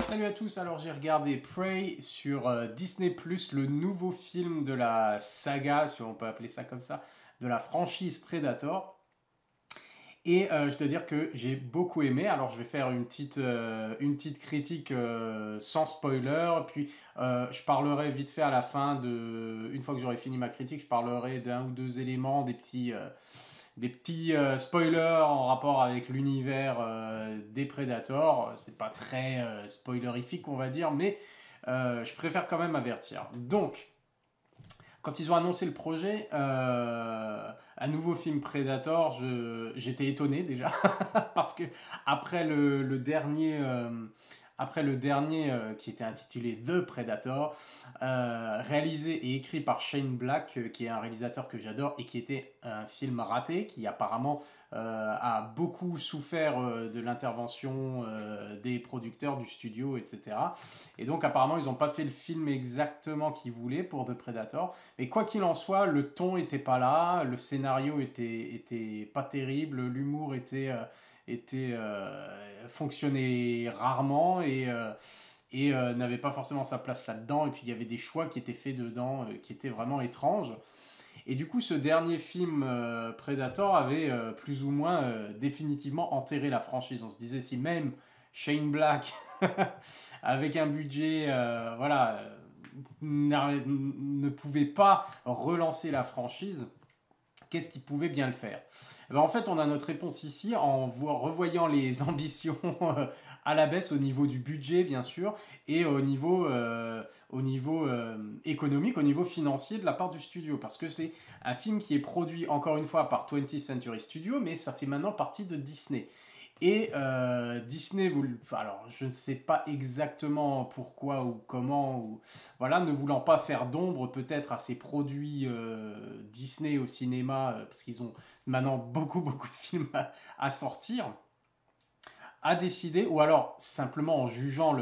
Salut à tous, alors j'ai regardé Prey sur Disney+, le nouveau film de la saga, si on peut appeler ça comme ça, de la franchise Predator. Et je dois dire que j'ai beaucoup aimé. Alors je vais faire une petite critique sans spoiler. Puis je parlerai vite fait à la fin une fois que j'aurai fini ma critique, je parlerai d'un ou deux éléments, des petits spoilers en rapport avec l'univers des Predators. C'est pas très spoilerifique, on va dire, mais je préfère quand même avertir. Donc, quand ils ont annoncé le projet, un nouveau film Predator, j'étais étonné déjà, parce que après le dernier qui était intitulé The Predator, réalisé et écrit par Shane Black, qui est un réalisateur que j'adore et qui était un film raté, qui apparemment a beaucoup souffert de l'intervention des producteurs du studio, etc. Et donc apparemment ils n'ont pas fait le film exactement qu'ils voulaient pour The Predator. Mais quoi qu'il en soit, le ton était pas là, le scénario était pas terrible, l'humour fonctionnait rarement et n'avait pas forcément sa place là-dedans. Et puis il y avait des choix qui étaient faits dedans qui étaient vraiment étranges. Et du coup, ce dernier film Predator avait plus ou moins définitivement enterré la franchise. On se disait si même Shane Black, avec un budget, voilà, ne pouvait pas relancer la franchise, qu'est-ce qui pouvait bien le faire? Eh ben, en fait, on a notre réponse ici en revoyant les ambitions à la baisse au niveau du budget, bien sûr, et au niveau économique, au niveau financier de la part du studio. Parce que c'est un film qui est produit, encore une fois, par 20th Century Studios, mais ça fait maintenant partie de Disney. Et Disney, alors je ne sais pas exactement pourquoi ou comment, voilà, ne voulant pas faire d'ombre peut-être à ces produits Disney au cinéma, parce qu'ils ont maintenant beaucoup beaucoup de films à sortir, a décidé, ou alors simplement en jugeant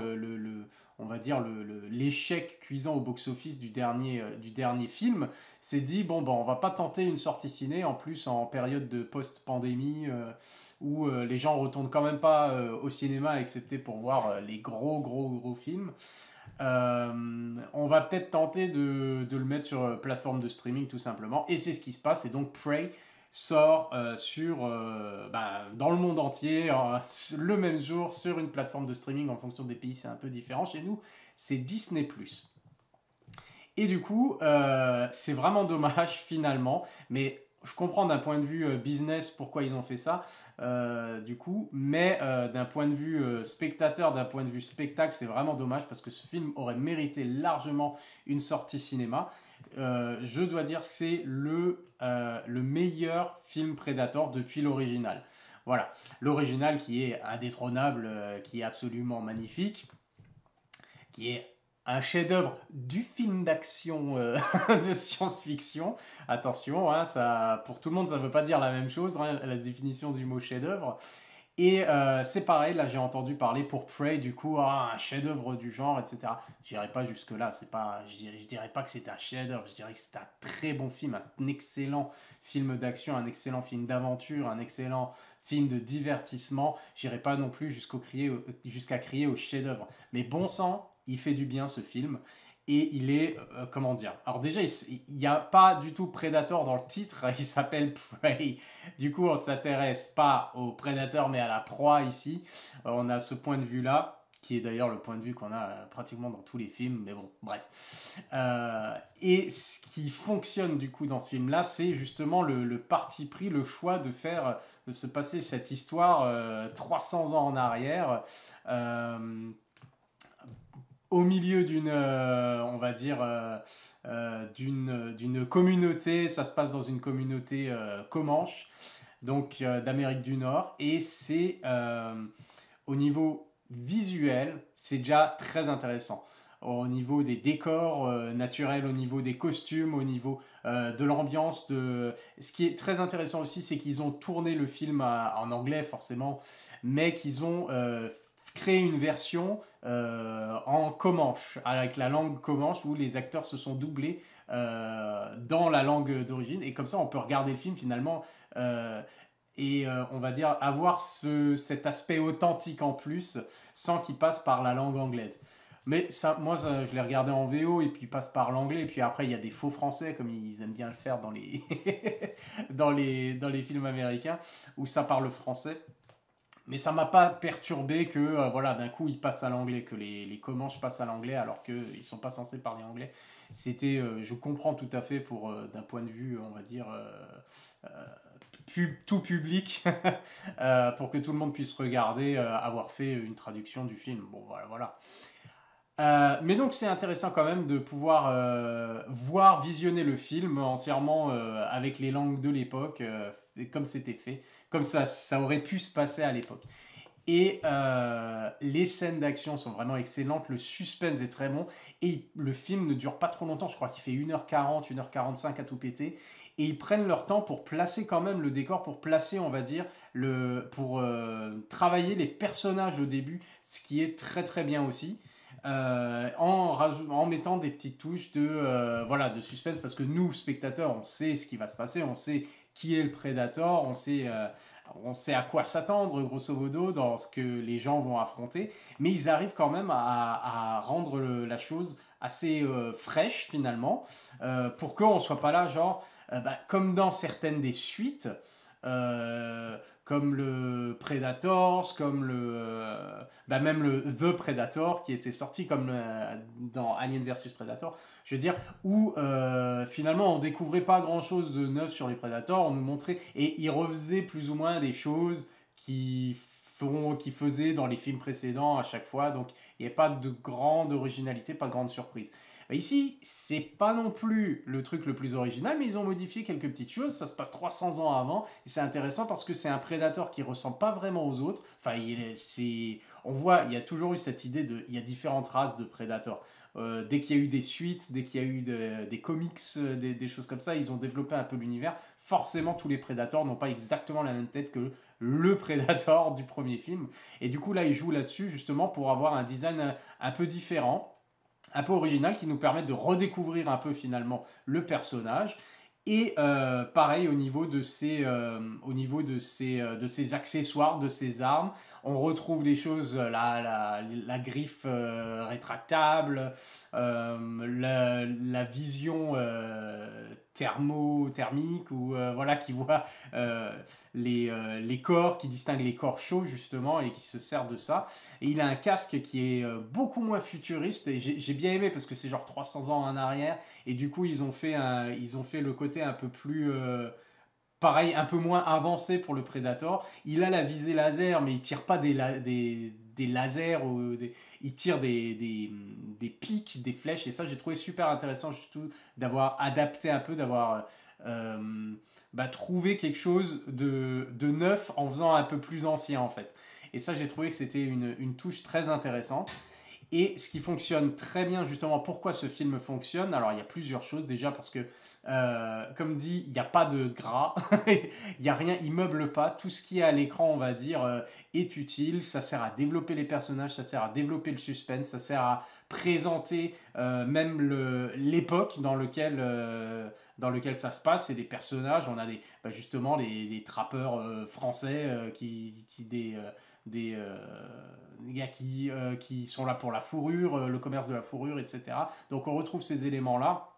on va dire l'échec cuisant au box-office du dernier film, s'est dit bon ben on va pas tenter une sortie ciné en plus en période de post-pandémie où les gens retournent quand même pas au cinéma excepté pour voir les gros gros gros films. On va peut-être tenter de le mettre sur plateforme de streaming tout simplement, et c'est ce qui se passe. Et donc Prey sort dans le monde entier le même jour sur une plateforme de streaming. En fonction des pays c'est un peu différent, chez nous c'est Disney+. Et du coup c'est vraiment dommage finalement, mais je comprends d'un point de vue business pourquoi ils ont fait ça, du coup, mais d'un point de vue spectateur, d'un point de vue spectacle, c'est vraiment dommage parce que ce film aurait mérité largement une sortie cinéma. Je dois dire que c'est le meilleur film Predator depuis l'original. Voilà, l'original qui est indétrônable, qui est absolument magnifique, qui est un chef-d'œuvre du film d'action de science-fiction. Attention, hein, ça, pour tout le monde, ça ne veut pas dire la même chose, hein, la définition du mot chef-d'œuvre. Et c'est pareil, là j'ai entendu parler pour Prey, du coup, un chef-d'œuvre du genre, etc. Je n'irai pas jusque-là, je dirais pas que c'est un chef-d'œuvre, je dirais que c'est un très bon film, un excellent film d'action, un excellent film d'aventure, un excellent film de divertissement. Je n'irai pas non plus jusqu'à crier au chef-d'œuvre. Mais bon sang, il fait du bien ce film. Et il est, comment dire, alors déjà il n'y a pas du tout Predator dans le titre, il s'appelle Prey. Du coup on ne s'intéresse pas au prédateur mais à la proie ici. On a ce point de vue là, qui est d'ailleurs le point de vue qu'on a pratiquement dans tous les films, mais bon, bref. Et ce qui fonctionne du coup dans ce film là, c'est justement le parti pris, le choix de se passer cette histoire 300 ans en arrière. Au milieu on va dire, d'une communauté. Ça se passe dans une communauté comanche, donc d'Amérique du Nord, et c'est au niveau visuel, c'est déjà très intéressant. Au niveau des décors naturels, au niveau des costumes, au niveau de l'ambiance. Ce qui est très intéressant aussi, c'est qu'ils ont tourné le film en anglais forcément, mais qu'ils ont créé une version en comanche, avec la langue comanche, où les acteurs se sont doublés dans la langue d'origine. Et comme ça, on peut regarder le film finalement et on va dire avoir cet aspect authentique en plus sans qu'il passe par la langue anglaise. Mais ça, moi, je l'ai regardé en VO et puis il passe par l'anglais. Et puis après, il y a des faux français, comme ils aiment bien le faire dans les, dans les films américains, où ça parle français. Mais ça m'a pas perturbé que voilà, d'un coup ils passent à l'anglais, que les Comanches passent à l'anglais alors qu'ils sont pas censés parler anglais. C'était, je comprends tout à fait pour d'un point de vue, on va dire, tout public, pour que tout le monde puisse regarder, avoir fait une traduction du film. Bon voilà, voilà. Mais donc c'est intéressant quand même de pouvoir voir, visionner le film entièrement avec les langues de l'époque, comme c'était fait, comme ça aurait pu se passer à l'époque. Et les scènes d'action sont vraiment excellentes, le suspense est très bon, et le film ne dure pas trop longtemps, je crois qu'il fait 1h40, 1h45 à tout péter, et ils prennent leur temps pour placer quand même le décor, pour placer, on va dire, pour travailler les personnages au début, ce qui est très très bien aussi. En mettant des petites touches voilà, de suspense, parce que nous, spectateurs, on sait ce qui va se passer, on sait qui est le prédateur, on sait à quoi s'attendre, grosso modo, dans ce que les gens vont affronter, mais ils arrivent quand même à rendre la chose assez fraîche, finalement, pour qu'on ne soit pas là, genre, comme dans certaines des suites, comme le Predators, comme même le The Predator qui était sorti comme dans Alien vs Predator, je veux dire, où finalement on découvrait pas grand chose de neuf sur les Predators, on nous montrait, et ils refaisaient plus ou moins des choses qui faisaient dans les films précédents à chaque fois, donc il n'y a pas de grande originalité, pas de grande surprise. Ici, c'est pas non plus le truc le plus original, mais ils ont modifié quelques petites choses. Ça se passe 300 ans avant, et c'est intéressant parce que c'est un prédateur qui ressemble pas vraiment aux autres. Enfin, on voit, il y a toujours eu cette idée il y a différentes races de prédateurs. Dès qu'il y a eu des suites, dès qu'il y a eu des comics, des choses comme ça, ils ont développé un peu l'univers. Forcément, tous les prédateurs n'ont pas exactement la même tête que le prédateur du premier film. Et du coup, là, ils jouent là-dessus justement pour avoir un design un peu différent, un peu original, qui nous permet de redécouvrir un peu finalement le personnage. Et pareil de ses accessoires, de ses armes, on retrouve des choses, la griffe rétractable, la vision thermique, ou voilà, qui voit les corps, qui distingue les corps chauds justement, et qui se sert de ça. Et il a un casque qui est beaucoup moins futuriste, et j'ai bien aimé parce que c'est genre 300 ans en arrière, et du coup ils ont fait le côté un peu plus pareil, un peu moins avancé pour le Predator. Il a la visée laser, mais il tire pas des lasers, il tire des pics, des flèches, et ça j'ai trouvé super intéressant, surtout d'avoir adapté un peu, d'avoir trouvé quelque chose de neuf en faisant un peu plus ancien en fait. Et ça j'ai trouvé que c'était une touche très intéressante. Et ce qui fonctionne très bien, justement, pourquoi ce film fonctionne, alors il y a plusieurs choses. Déjà parce que, comme dit, il n'y a pas de gras, il n'y a rien, il meuble pas. Tout ce qui est à l'écran, on va dire, est utile. Ça sert à développer les personnages, ça sert à développer le suspense, ça sert à présenter même l'époque dans lequel ça se passe, et des personnages. On a justement des trappeurs français, des gars qui sont là pour la fourrure, le commerce de la fourrure, etc. Donc on retrouve ces éléments-là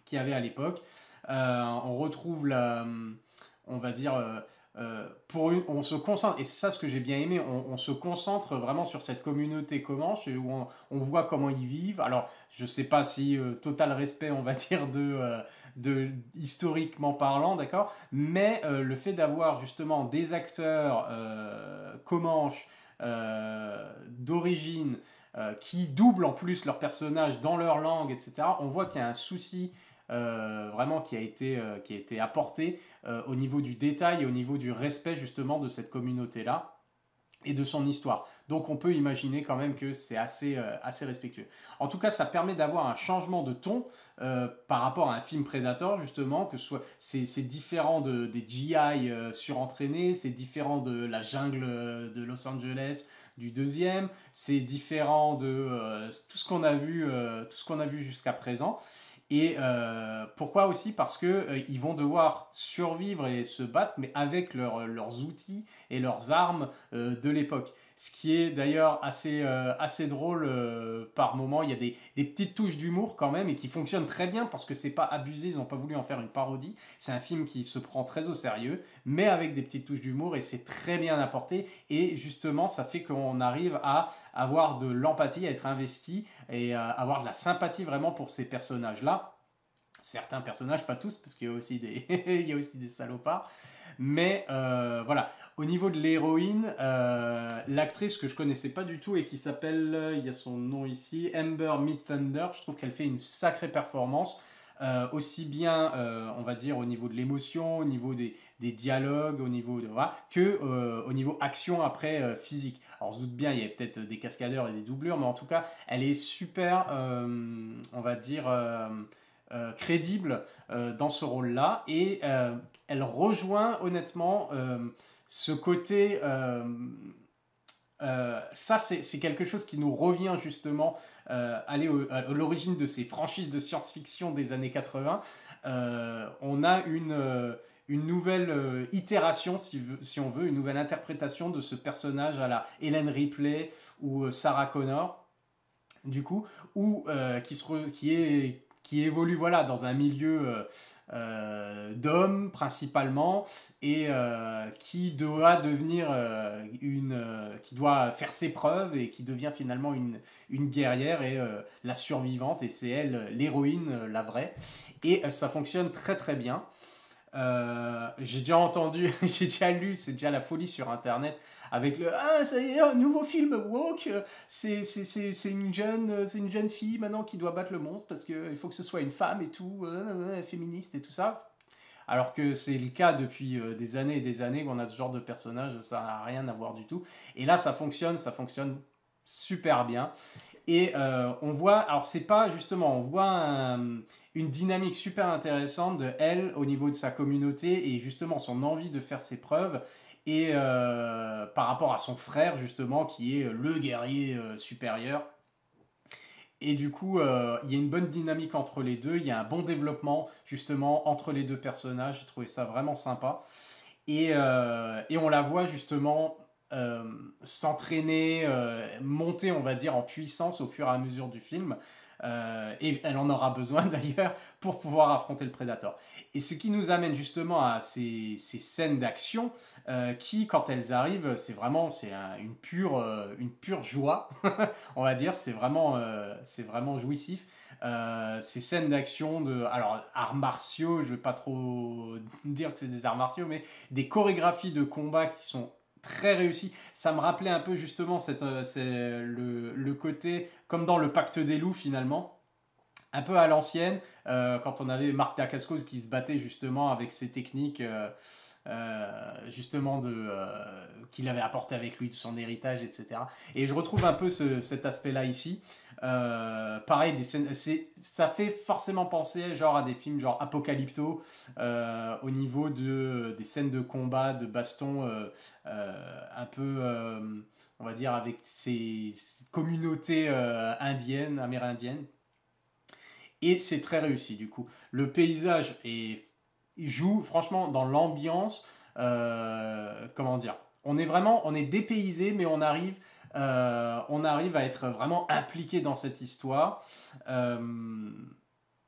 qu'il y avait à l'époque. On retrouve on va dire, on se concentre, et c'est ça ce que j'ai bien aimé, on se concentre vraiment sur cette communauté Comanche, où on voit comment ils vivent. Alors je sais pas si total respect, on va dire, historiquement parlant, d'accord, mais le fait d'avoir justement des acteurs Comanche d'origine, qui doublent en plus leurs personnages dans leur langue, etc., on voit qu'il y a un souci vraiment qui a été apporté au niveau du détail et au niveau du respect justement de cette communauté-là et de son histoire. Donc on peut imaginer quand même que c'est assez respectueux. En tout cas, ça permet d'avoir un changement de ton par rapport à un film Predator, justement, que c'est différent des GI surentraînés, c'est différent de la jungle de Los Angeles du deuxième, c'est différent de tout ce qu'on a vu jusqu'à présent. Et pourquoi aussi? Parce que ils vont devoir survivre et se battre, mais avec leurs outils et leurs armes de l'époque. Ce qui est d'ailleurs assez drôle par moment. Il y a des petites touches d'humour quand même et qui fonctionnent très bien parce que c'est pas abusé, ils n'ont pas voulu en faire une parodie. C'est un film qui se prend très au sérieux, mais avec des petites touches d'humour et c'est très bien apporté. Et justement, ça fait qu'on arrive à avoir de l'empathie, à être investi et à avoir de la sympathie vraiment pour ces personnages-là. Certains personnages, pas tous, parce qu'il y a aussi il y a aussi des salopards. Mais voilà, au niveau de l'héroïne, l'actrice que je connaissais pas du tout et qui s'appelle, il y a son nom ici, Amber Midthunder, je trouve qu'elle fait une sacrée performance. Aussi bien, on va dire, au niveau de l'émotion, au niveau des dialogues, au niveau de, voilà, que au niveau action après physique. Alors on se doute bien, il y a peut-être des cascadeurs et des doublures, mais en tout cas, elle est super, on va dire, crédible dans ce rôle-là. Et elle rejoint honnêtement ce côté... ça, c'est quelque chose qui nous revient justement aller à l'origine de ces franchises de science-fiction des années 80. On a une nouvelle itération, si on veut, une nouvelle interprétation de ce personnage à la Ellen Ripley ou Sarah Connor, du coup, ou qui évolue voilà, dans un milieu d'hommes principalement et qui doit devenir qui doit faire ses preuves et qui devient finalement une guerrière et la survivante et c'est elle l'héroïne, la vraie et ça fonctionne très très bien. J'ai déjà entendu, j'ai déjà lu, c'est déjà la folie sur internet avec le ah ça y est un nouveau film woke, c'est une jeune fille maintenant qui doit battre le monstre parce que il faut que ce soit une femme et tout féministe et tout ça, alors que c'est le cas depuis des années et des années qu'on a ce genre de personnage, ça n'a rien à voir du tout et là ça fonctionne super bien. Et on voit, alors c'est pas justement, on voit une dynamique super intéressante de elle au niveau de sa communauté et justement son envie de faire ses preuves et par rapport à son frère justement qui est le guerrier supérieur. Et du coup, il y a une bonne dynamique entre les deux, il y a un bon développement justement entre les deux personnages, j'ai trouvé ça vraiment sympa. Et on la voit justement s'entraîner, monter, on va dire, en puissance au fur et à mesure du film. Et elle en aura besoin d'ailleurs pour pouvoir affronter le Predator. Et ce qui nous amène justement à ces scènes d'action qui, quand elles arrivent, une pure joie, on va dire. C'est vraiment jouissif. Ces scènes d'action de alors arts martiaux, je ne vais pas trop dire que c'est des arts martiaux, mais des chorégraphies de combat qui sont très réussies. Ça me rappelait un peu justement le côté comme dans le Pacte des loups finalement, un peu à l'ancienne, quand on avait Marc Dacascos qui se battait justement avec ses techniques justement qu'il avait apporté avec lui de son héritage, etc. Et je retrouve un peu cet aspect-là ici. Pareil, ça fait forcément penser genre à des films genre Apocalypto au niveau des scènes de combat, de baston, un peu, on va dire, avec ces communautés indiennes, amérindiennes. Et c'est très réussi du coup. Le paysage il joue franchement dans l'ambiance. Comment dire? On est dépaysé, mais on arrive à être vraiment impliqué dans cette histoire.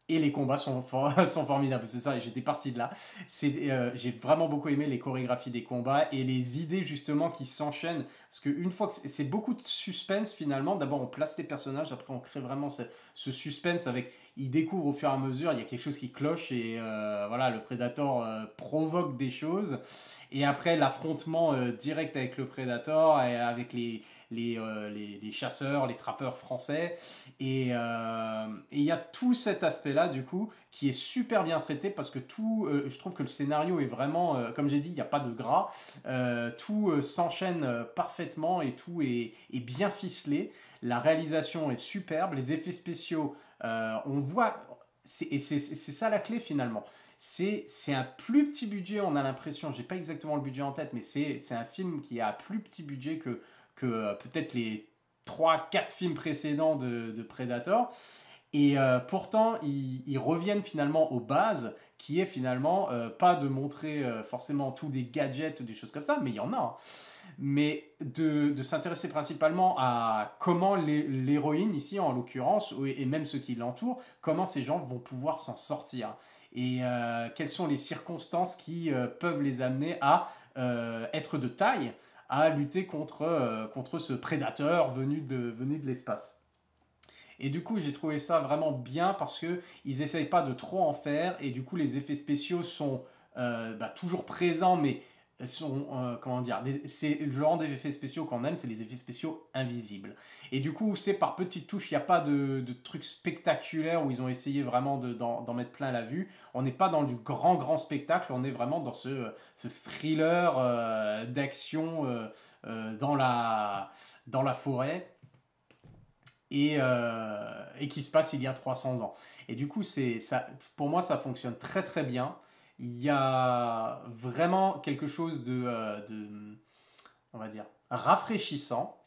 Et les combats sont formidables, c'est ça, j'étais parti de là. J'ai vraiment beaucoup aimé les chorégraphies des combats et les idées justement qui s'enchaînent. Parce qu'une fois que c'est beaucoup de suspense finalement, d'abord on place les personnages, après on crée vraiment ce suspense avec... Ils découvrent au fur et à mesure, il y a quelque chose qui cloche et voilà, le Predator provoque des choses. Et après l'affrontement direct avec le Predator et avec les chasseurs, les trappeurs français. Et il y a tout cet aspect-là, du coup, qui est super bien traité parce que je trouve que le scénario est vraiment, comme j'ai dit, il n'y a pas de gras. Tout s'enchaîne parfaitement et tout est bien ficelé. La réalisation est superbe, les effets spéciaux, on voit, et c'est ça la clé finalement. C'est un plus petit budget, on a l'impression, j'ai pas exactement le budget en tête, mais c'est un film qui a plus petit budget que peut-être les trois quatre films précédents de Predator. Et pourtant, ils reviennent finalement aux bases, qui est finalement pas de montrer forcément tous des gadgets ou des choses comme ça, mais il y en a, hein. Mais de s'intéresser principalement à comment l'héroïne, ici en l'occurrence, et même ceux qui l'entourent, comment ces gens vont pouvoir s'en sortir. Et quelles sont les circonstances qui peuvent les amener à être de taille, à lutter contre ce prédateur venu de l'espace. Et du coup, j'ai trouvé ça vraiment bien parce que ils essayent pas de trop en faire et du coup, les effets spéciaux sont toujours présents, mais sont comment dire, c'est le genre d'effets spéciaux qu'on aime, c'est les effets spéciaux invisibles. Et du coup, c'est par petites touches, il n'y a pas de trucs spectaculaires où ils ont essayé vraiment d'en mettre plein la vue. On n'est pas dans du grand spectacle, on est vraiment dans ce thriller d'action dans la forêt et qui se passe il y a 300 ans. Et du coup, ça, pour moi, ça fonctionne très bien. Il y a vraiment quelque chose on va dire, rafraîchissant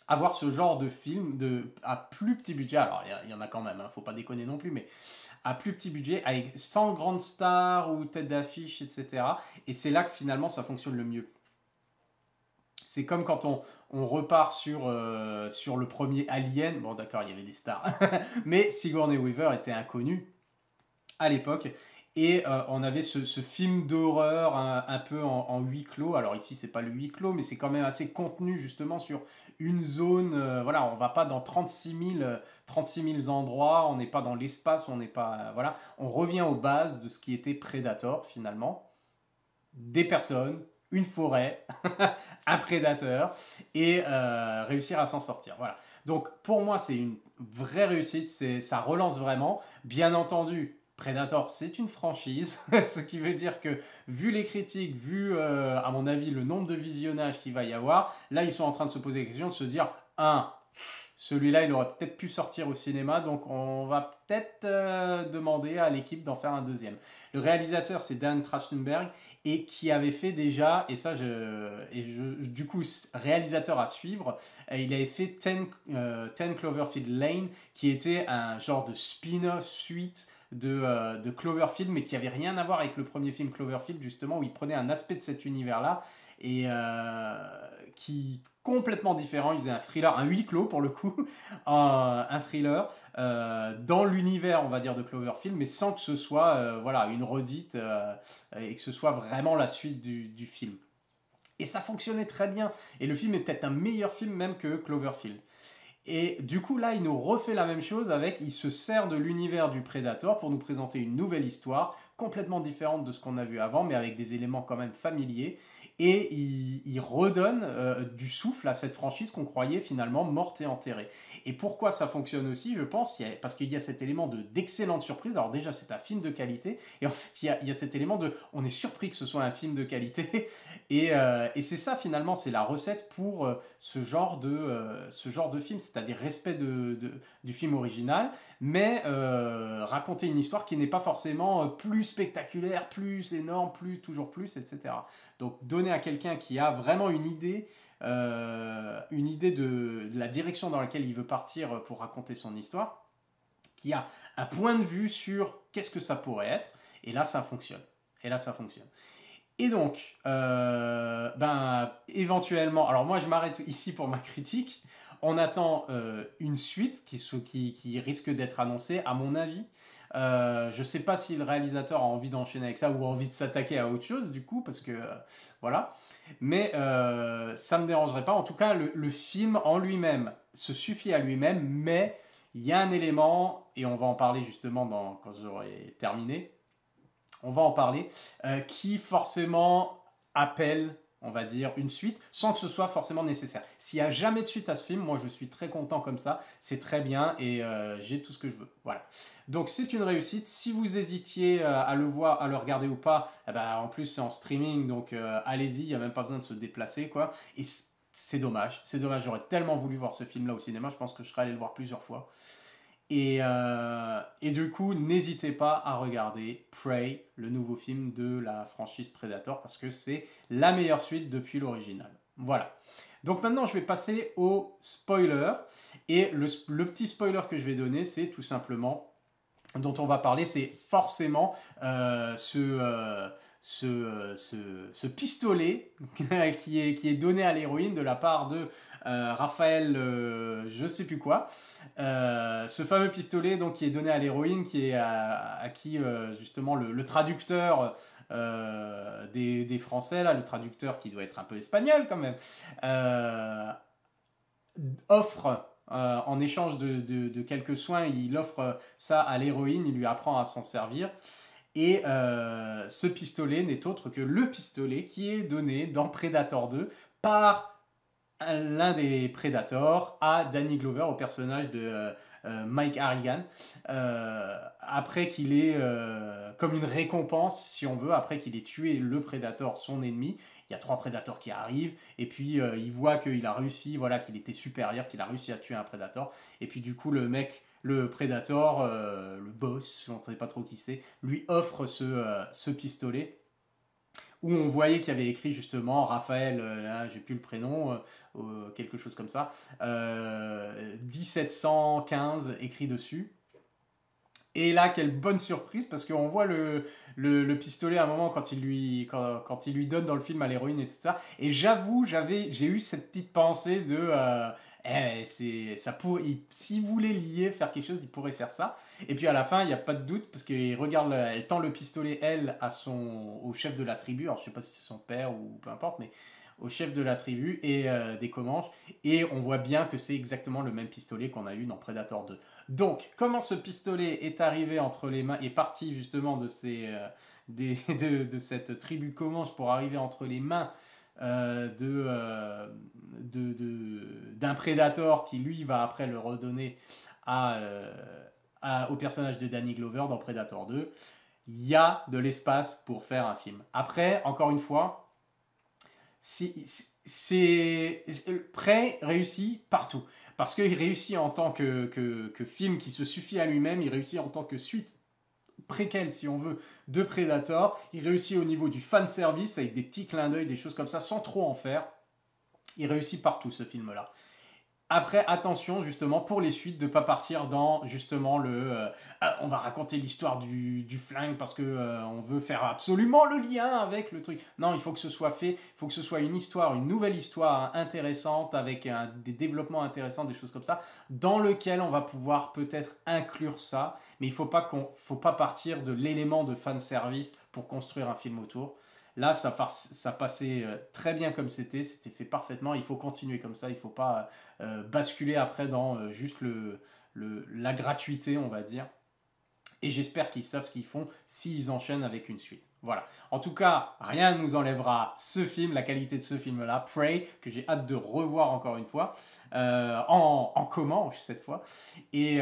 à voir ce genre de film à plus petit budget. Alors, il y en a quand même, hein, faut pas déconner non plus, mais à plus petit budget, avec sans grandes stars ou tête d'affiche, etc. Et c'est là que finalement ça fonctionne le mieux. C'est comme quand on repart sur le premier Alien. Bon, d'accord, il y avait des stars. Mais Sigourney Weaver était inconnue à l'époque. Et on avait ce film d'horreur un peu en huis clos. Alors ici, c'est pas le huis clos, mais c'est quand même assez contenu justement sur une zone. Voilà, on va pas dans 36 000 endroits. On n'est pas dans l'espace. On n'est pas. Voilà. On revient aux bases de ce qui était Predator finalement. Des personnes, une forêt, un prédateur et réussir à s'en sortir. Voilà. Donc pour moi, c'est une vraie réussite, ça relance vraiment. Bien entendu, Predator, c'est une franchise, ce qui veut dire que vu les critiques, vu à mon avis le nombre de visionnages qu'il va y avoir, là ils sont en train de se poser la question de se dire, celui-là, il aurait peut-être pu sortir au cinéma, donc on va peut-être demander à l'équipe d'en faire un deuxième. Le réalisateur, c'est Dan Trachtenberg, et qui avait fait déjà, et ça, du coup, réalisateur à suivre, il avait fait 10 Cloverfield Lane, qui était un genre de spin-off suite de Cloverfield, mais qui avait rien à voir avec le premier film Cloverfield, justement, où il prenait un aspect de cet univers-là, et qui complètement différent. Il faisait un thriller, un huis clos pour le coup, un thriller dans l'univers, on va dire, de Cloverfield, mais sans que ce soit voilà, une redite et que ce soit vraiment la suite du film. Et ça fonctionnait très bien. Et le film est peut-être un meilleur film même que Cloverfield. Et du coup, là, il nous refait la même chose il se sert de l'univers du Predator pour nous présenter une nouvelle histoire, complètement différente de ce qu'on a vu avant, mais avec des éléments quand même familiers. Et il redonne du souffle à cette franchise qu'on croyait finalement morte et enterrée. Et pourquoi ça fonctionne aussi, je pense, parce qu'il y a cet élément d'excellente surprise. Alors déjà, c'est un film de qualité, et en fait, il y a cet élément on est surpris que ce soit un film de qualité, et c'est ça finalement, c'est la recette pour ce genre de film, c'est-à-dire respect du film original, mais raconter une histoire qui n'est pas forcément plus spectaculaire, plus énorme, toujours plus, etc. Donc donner à quelqu'un qui a vraiment une idée de la direction dans laquelle il veut partir pour raconter son histoire, qui a un point de vue sur qu'est-ce que ça pourrait être, et là ça fonctionne. Et donc, éventuellement, alors moi je m'arrête ici pour ma critique. On attend une suite qui risque d'être annoncée, à mon avis. Je sais pas si le réalisateur a envie d'enchaîner avec ça ou a envie de s'attaquer à autre chose, du coup, parce que voilà. Mais ça me dérangerait pas. En tout cas, le film en lui-même se suffit à lui-même, mais il y a un élément, et on va en parler justement quand j'aurai terminé. On va en parler, qui forcément appelle, on va dire, une suite, sans que ce soit forcément nécessaire. S'il n'y a jamais de suite à ce film, moi je suis très content comme ça, c'est très bien, et j'ai tout ce que je veux. Voilà. Donc c'est une réussite. Si vous hésitiez à le voir, à le regarder ou pas, en plus c'est en streaming, donc allez-y, il n'y a même pas besoin de se déplacer, quoi. Et c'est dommage, j'aurais tellement voulu voir ce film-là au cinéma, je pense que je serais allé le voir plusieurs fois. Et du coup, n'hésitez pas à regarder Prey, le nouveau film de la franchise Predator, parce que c'est la meilleure suite depuis l'original. Voilà. Donc maintenant, je vais passer au spoiler. Et le petit spoiler que je vais donner, c'est tout simplement, dont on va parler, c'est forcément ce pistolet qui est donné à l'héroïne de la part de Raphaël, je sais plus quoi. Ce fameux pistolet donc, qui est donné à l'héroïne, qui est à qui justement le traducteur des Français, là, le traducteur qui doit être un peu espagnol quand même, offre en échange de quelques soins, il offre ça à l'héroïne, il lui apprend à s'en servir. Et ce pistolet n'est autre que le pistolet qui est donné dans Predator 2 par l'un des Predators à Danny Glover, au personnage de Mike Harrigan, après qu'il ait, comme une récompense, si on veut, après qu'il ait tué le Predator, son ennemi. Il y a 3 Predators qui arrivent, et puis il voit qu'il a réussi, voilà, qu'il était supérieur, qu'il a réussi à tuer un Predator, et puis du coup le mec, le Predator, le boss, on ne sait pas trop qui c'est, lui offre ce pistolet, où on voyait qu'il y avait écrit justement Raphaël, là j'ai plus le prénom, quelque chose comme ça, 1715 écrit dessus. Et là, quelle bonne surprise, parce qu'on voit le pistolet à un moment quand il lui donne dans le film à l'héroïne et tout ça. Et j'avoue, j'ai eu cette petite pensée de... s'il voulait lier, faire quelque chose, il pourrait faire ça. Et puis à la fin, il n'y a pas de doute, parce qu'elle regarde, elle tend le pistolet, elle, au chef de la tribu. Alors je sais pas si c'est son père ou peu importe, mais au chef de la tribu et des Comanches. Et on voit bien que c'est exactement le même pistolet qu'on a eu dans Predator 2. Donc, comment ce pistolet est arrivé entre les mains, est parti justement de cette tribu Comanche pour arriver entre les mains d'un Predator qui lui va après le redonner au personnage de Danny Glover dans Predator 2. Il y a de l'espace pour faire un film. Après, encore une fois, c'est Prey réussit partout. Parce qu'il réussit en tant que film qui se suffit à lui-même, il réussit en tant que suite préquelle, si on veut, de Predator. Il réussit au niveau du fan service avec des petits clins d'œil, des choses comme ça, sans trop en faire. Il réussit partout, ce film-là. Après, attention justement pour les suites de ne pas partir dans justement on va raconter l'histoire du flingue parce que on veut faire absolument le lien avec le truc. Non, il faut que ce soit fait, il faut que ce soit une histoire, une nouvelle histoire intéressante avec des développements intéressants, des choses comme ça, dans lequel on va pouvoir peut-être inclure ça, mais il faut pas partir de l'élément de fan service pour construire un film autour. Là, ça passait très bien comme c'était fait parfaitement. Il faut continuer comme ça, il ne faut pas basculer après dans juste la gratuité, on va dire. Et j'espère qu'ils savent ce qu'ils font s'ils enchaînent avec une suite. Voilà. En tout cas, rien ne nous enlèvera ce film, la qualité de ce film-là, Prey, que j'ai hâte de revoir encore une fois, en Comanche cette fois. Et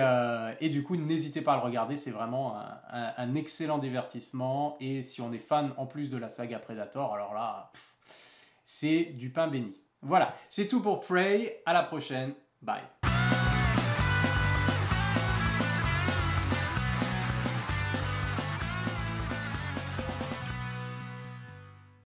du coup, n'hésitez pas à le regarder, c'est vraiment un excellent divertissement. Et si on est fan en plus de la saga Predator, alors là, c'est du pain béni. Voilà, c'est tout pour Prey. À la prochaine. Bye.